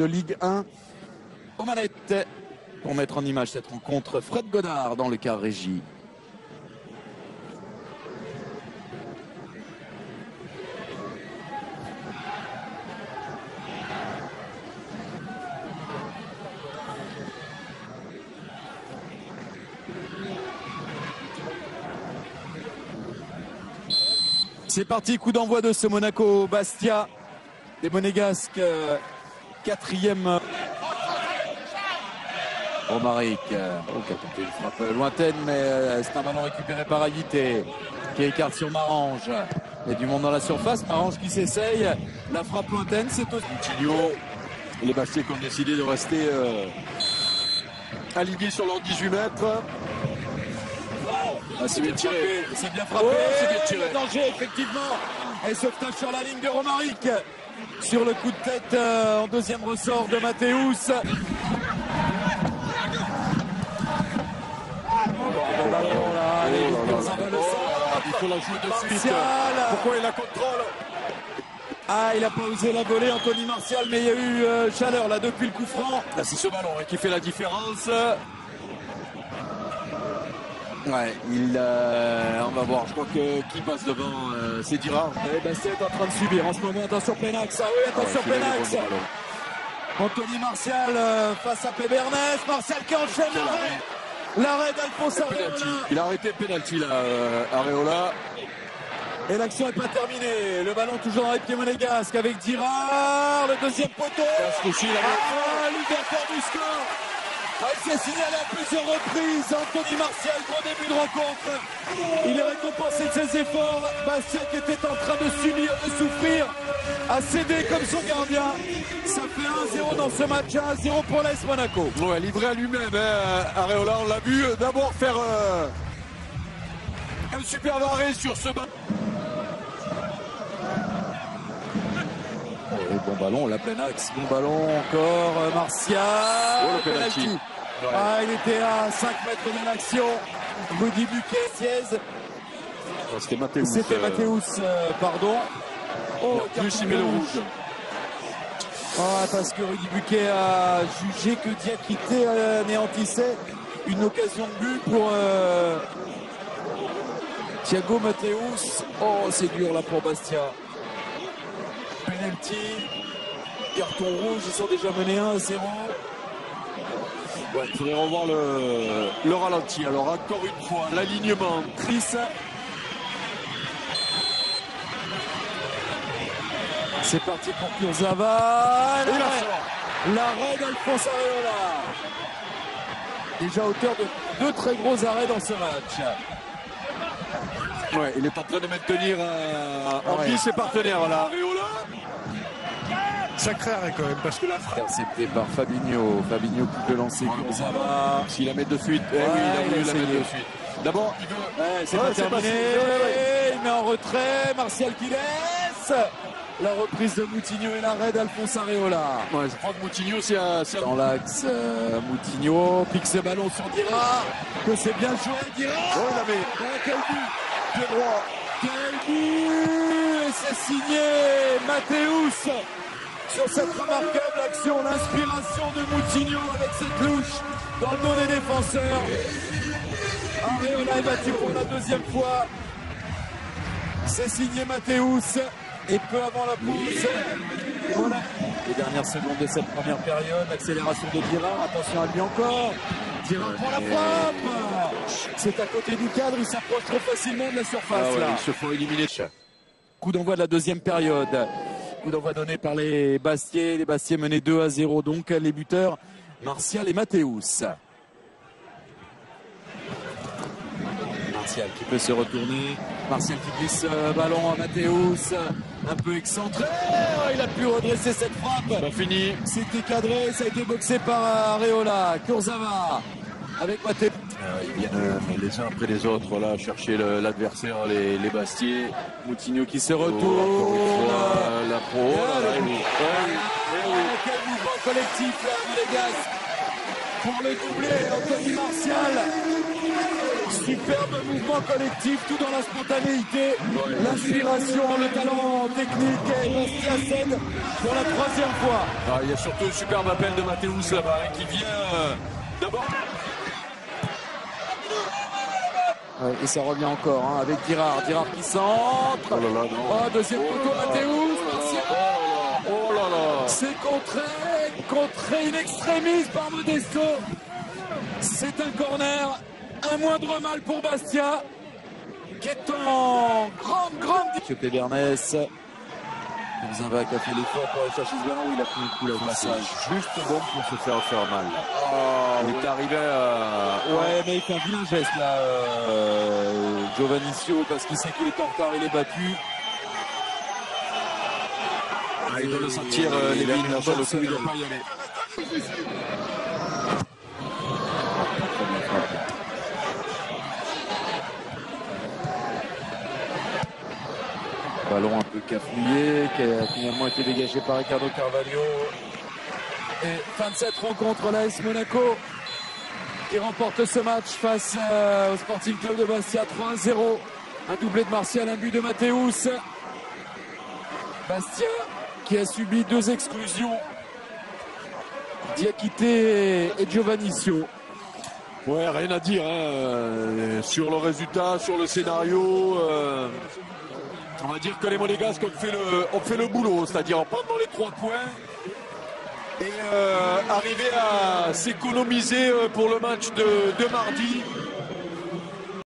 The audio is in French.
de Ligue 1. Aux manettes, pour mettre en image cette rencontre, Fred Godard dans le quart régie. C'est parti, coup d'envoi de ce Monaco-Bastia. Des Monégasques, quatrième. Romaric, qui a tenté une frappe lointaine, mais c'est un ballon récupéré par Aïté, qui écarte sur Marange. Il y a du monde dans la surface, Marange qui s'essaye. La frappe lointaine, c'est aussi Moutinho. Les Bastiais qui ont décidé de rester alignés sur leurs 18 mètres. Ah, c'est bien tiré, c'est bien frappé, c'est bien tiré. Le danger, effectivement. Et sauvetage sur la ligne de Romaric. Sur le coup de tête en deuxième ressort de Mathéus. Il faut la jouer de suite. Pourquoi il la contrôle? Ah, il n'a pas osé la voler, Anthony Martial, mais il y a eu chaleur là depuis le coup franc. Là, c'est ce ballon qui fait la différence. Ouais, on va voir, je crois que qui passe devant, c'est Dira. Et Bastia est en train de subir en ce moment, attention plein axe, ah oui, attention plein axe. Anthony Martial face à Pébernes, Martial qui enchaîne l'arrêt d'Alphonse Areola. Il a arrêté le pénalty là, Areola. Et l'action n'est pas terminée, le ballon toujours dans les pieds monégasques avec Dirard, le deuxième poteau. L'ouverture du score. Il s'est signalé à plusieurs reprises. Anthony Martial, gros début de rencontre. Il est récompensé de ses efforts. Bastia qui était en train de subir, de souffrir, a cédé comme son gardien. Ça fait 1-0 dans ce match, 1-0 pour l'AS Monaco. Ouais, livré à lui-même, hein. Areola, on l'a vu d'abord faire un super arrêt sur ce ballon. Bon ballon, la pleine axe. Bon ballon encore, Martial. Le penalty. Ouais. Ah, il était à 5 mètres de l'action. Rudy Buquet, Siez. C'était Mathéus. C'était Mathéus, pardon. Oh, plus il met le rouge. Ah, parce que Rudy Buquet a jugé que Diakité anéantissait une occasion de but pour Thiago Mathéus. Oh, c'est dur là pour Bastia. Penalty, carton rouge, ils sont déjà menés 1-0. Ouais, il faudrait revoir le ralenti. Alors encore une fois, l'alignement. Chris. C'est parti pour Kurzawa. L'arrêt d'Alphonse Areola. Déjà auteur de deux très gros arrêts dans ce match. Ouais, il est en train de maintenir en vie ses partenaires là. Areola. Sacré arrêt quand même, parce que là, intercepté par Fabinho. Fabinho qui peut lancer Kurzawa. S'il la met de suite. Oui, il a voulu la mettre de suite. D'abord, il veut. C'est pas terminé. Il met en retrait. Martial qui laisse. La reprise de Moutinho et l'arrêt d'Alphonse Areola. Ouais, je crois que Moutinho, c'est dans l'axe. Moutinho pique ce ballon sur Dira. Que c'est bien joué, Dira. Oh, il avait. Quel but. Pied droit. Quel but. Et c'est signé Mathéus. Sur cette remarquable action, l'inspiration de Moutinho avec cette louche dans le dos des défenseurs. Areola est battu pour la deuxième fois. C'est signé Mathéus. Et peu avant la pause, voilà. Les dernières secondes de cette première période, l'accélération de Dirard, attention à lui encore. Dirard pour la frappe. C'est à côté du cadre, il s'approche trop facilement de la surface. Là. Ils se font éliminer. Coup d'envoi de la deuxième période. Coup d'envoi donné par les Bastiais. Les Bastiais menaient 2-0, donc les buteurs Martial et Mathéus. Martial qui peut se retourner. Martial qui glisse ballon à Mathéus. Un peu excentré. Oh, il a pu redresser cette frappe. C'est fini. C'était cadré. Ça a été boxé par Areola. Kurzawa avec Mathéus. Ils viennent les uns après les autres voilà, chercher l'adversaire, les Bastiais. Moutinho qui se retourne. La pro. Quel mouvement collectif là, les gars. Pour le doubler, Anthony Martial. Superbe mouvement collectif, tout dans la spontanéité, l'inspiration, le talent technique. Et Bastia cède pour la 3e fois. Ah, il y a surtout un superbe appel de Mathéus là-bas qui vient d'abord. Ouais, et ça revient encore hein, avec Girard qui centre. Oh là là, non. Oh, deuxième poteau, Mathéus. Oh là là. C'est contré in extremis par Modesto. C'est un corner, un moindre mal pour Bastia, qui est en grande Monsieur Pébernès. Zimba qui a fait l'effort pour aller chercher ce ballon où il a pris un coup là au passage. Juste bon pour se faire mal. Il est arrivé à... Ouais, mais il fait un vilain geste là, Giovannicio, parce qu'il sait qu'il est en retard, il est battu. Il doit le sentir, Lévin, sur le coup, il ne doit pas y aller. Ballon un peu cafouillé, qui a finalement été dégagé par Ricardo Carvalho. Et fin de cette rencontre, l'AS Monaco qui remporte ce match face au Sporting Club de Bastia 3-0. Un doublé de Martial, un but de Mathéus. Bastia qui a subi 2 exclusions. Diakité et Giovannicio. Ouais, rien à dire hein, sur le résultat, sur le scénario. On va dire que les Monégasques ont fait le boulot, c'est-à-dire prendre les 3 points et arriver à s'économiser pour le match de mardi.